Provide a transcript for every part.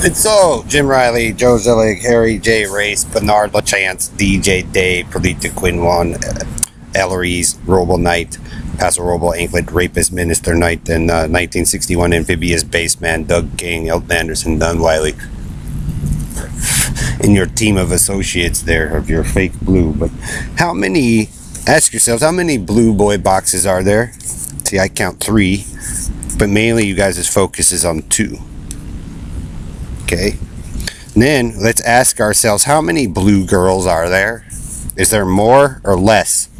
And so, Jim Riley, Joe Zillig, Harry J. Race, Bernard LaChance, DJ Day, Perlita Quinwan, Ellery's, Roble Knight, Paso Roble, Anklet, Rapist, Minister Knight, and 1961 Amphibious Baseman, Doug King, Elton Anderson, Don Wiley. In your team of associates there, of your fake blue. But how many, ask yourselves, how many Blue Boy boxes are there? See, I count 3, but mainly you guys' focus is on 2. Okay, and then let's ask ourselves, how many blue girls are there? Is there more or less?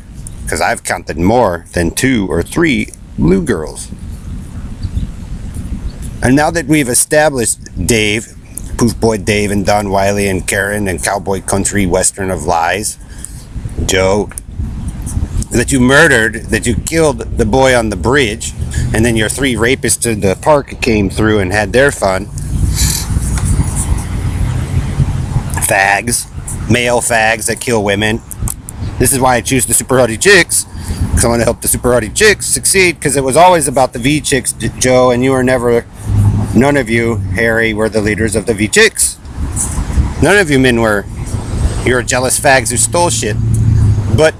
Because I've counted more than 2 or 3 blue girls. And now that we've established Dave, Poof Boy Dave, and Don Wiley, and Karen, and Cowboy Country Western of Lies, Joe, that you murdered, that you killed the boy on the bridge, and then your 3 rapists in the park came through and had their fun. Fags, male fags that kill women. This is why I choose the Super Hottie Chicks, because I want to help the Super Hottie Chicks succeed, because it was always about the V Chicks, Joe, and you were never, none of you, Harry, were the leaders of the V Chicks. None of you men were. You were jealous fags who stole shit. But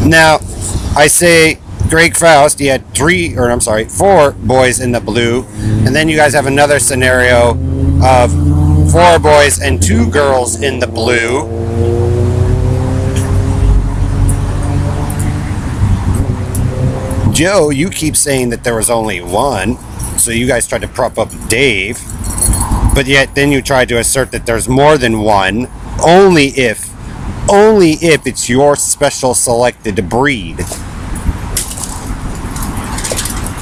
now, I say, Greg Faust, he had 4 boys in the blue, and then you guys have another scenario of 4 boys and 2 girls in the blue. Joe, you keep saying that there was only 1, so you guys tried to prop up Dave, but yet then you tried to assert that there's more than 1, only if it's your special selected breed.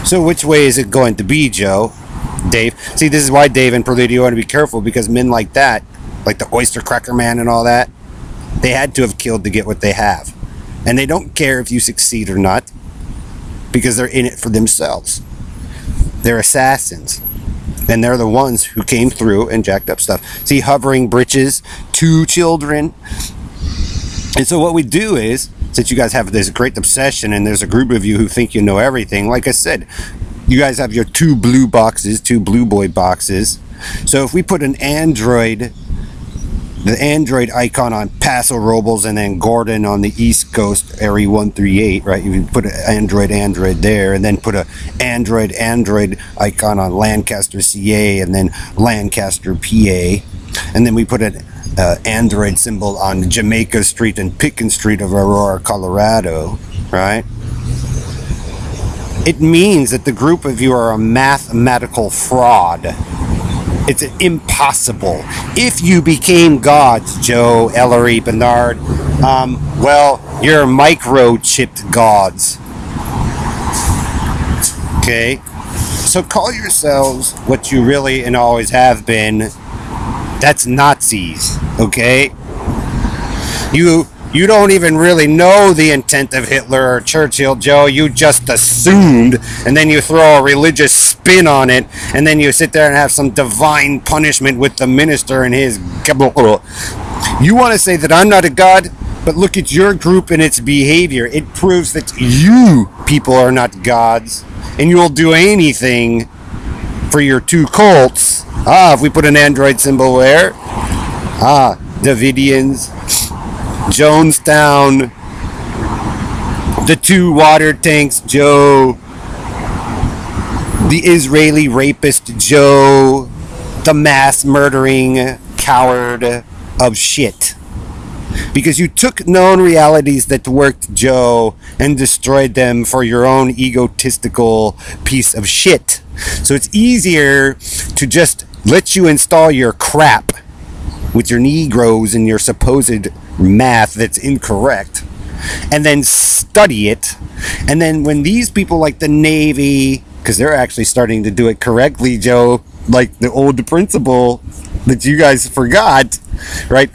So which way is it going to be, Joe? Dave. See, this is why Dave and Perlita, you want to be careful, because men like that, like the Oyster Cracker Man and all that, they had to have killed to get what they have. And they don't care if you succeed or not, because they're in it for themselves. They're assassins. And they're the ones who came through and jacked up stuff. See, hovering britches, 2 children. And so what we do is, since you guys have this great obsession and there's a group of you who think you know everything, like I said, you guys have your 2 blue boxes, 2 Blue Boy boxes. So if we put an Android, the Android icon on Paso Robles, and then Gordon on the East Coast, Area 138, right? You put an Android there, and then put a Android icon on Lancaster, CA, and then Lancaster, PA. And then we put an Android symbol on Jamaica Street and Pickens Street of Aurora, Colorado, right? It means that the group of you are a mathematical fraud. It's impossible. If you became gods, Joe, Ellery, Bernard, well, you're microchipped gods. Okay? So call yourselves what you really and always have been. That's Nazis, okay? You don't even really know the intent of Hitler or Churchill, Joe. You just assumed, and then you throw a religious spin on it, and then you sit there and have some divine punishment with the minister and his... You want to say that I'm not a god, but look at your group and its behavior. It proves that you people are not gods, and you'll do anything for your 2 cults. If we put an Android symbol there. Davidians, Jonestown, the 2 water tanks, Joe, the Israeli rapist, Joe, the mass murdering coward of shit. Because you took known realities that worked, Joe, and destroyed them for your own egotistical piece of shit. So it's easier to just let you install your crap with your Negroes and your supposed math that's incorrect, and then study it. And then when these people like the Navy, because they're actually starting to do it correctly, Joe, like the old principle that you guys forgot, right?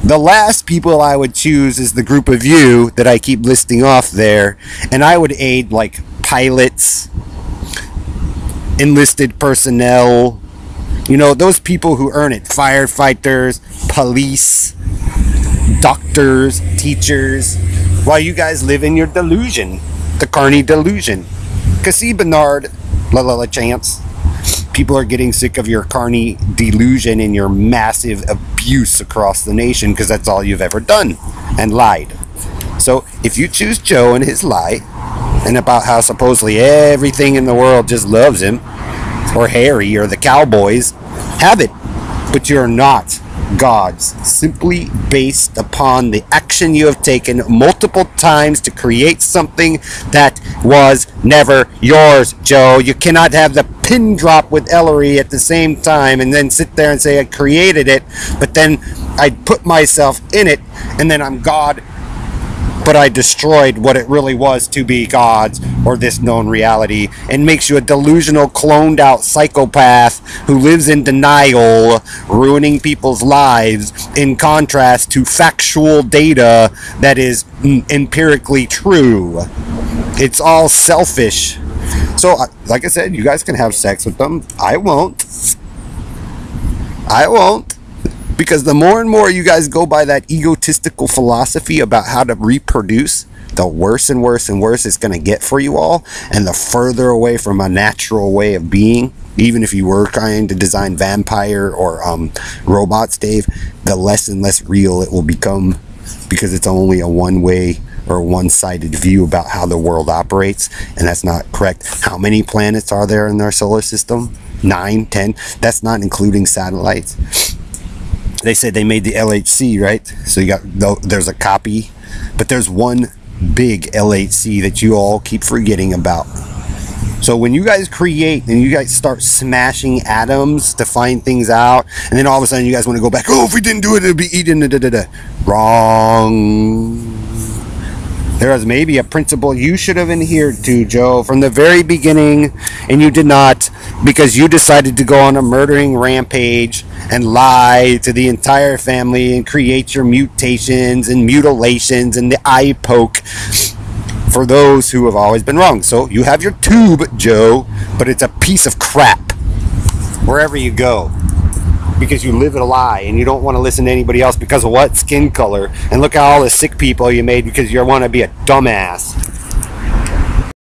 The last people I would choose is the group of you that I keep listing off there, and I would aid like pilots, enlisted personnel, you know, those people who earn it, firefighters, police, doctors, teachers, while you guys live in your delusion, the Carney delusion. Cause see, Bernard, LaChance, People are getting sick of your carny delusion and your massive abuse across the nation because that's all you've ever done and lied. So if you choose Joe and his lie, and about how supposedly everything in the world just loves him, or Harry, or the Cowboys, have it. But you're not gods, simply based upon the action you have taken multiple times to create something that was never yours, Joe. You cannot have the pin drop with Ellery at the same time and then sit there and say I created it, but then I put myself in it, and then I'm God, but I destroyed what it really was to be God's or this known reality, and makes you a delusional, cloned out psychopath who lives in denial, ruining people's lives, in contrast to factual data that is empirically true. It's all selfish. So, like I said, you guys can have sex with them. I won't. Because the more and more you guys go by that egotistical philosophy about how to reproduce, the worse and worse and worse it's going to get for you all, and the further away from a natural way of being, even if you were trying to design vampire or robots, Dave, the less and less real it will become, because it's only a one-way or one-sided view about how the world operates, and that's not correct. How many planets are there in our solar system? 9, 10? That's not including satellites. They said they made the LHC, right? So you got, there's a copy, but there's one big LHC that you all keep forgetting about. So when you guys create and you guys start smashing atoms to find things out, and then all of a sudden you guys want to go back, oh, if we didn't do it, it'd be eaten, wrong. There was maybe a principle you should have adhered to, Joe, from the very beginning, and you did not, because you decided to go on a murdering rampage and lie to the entire family and create your mutations and mutilations and the eye poke for those who have always been wrong. So you have your tube, Joe, but it's a piece of crap wherever you go, because you live a lie and you don't want to listen to anybody else because of what? Skin color. And look at all the sick people you made because you want to be a dumbass.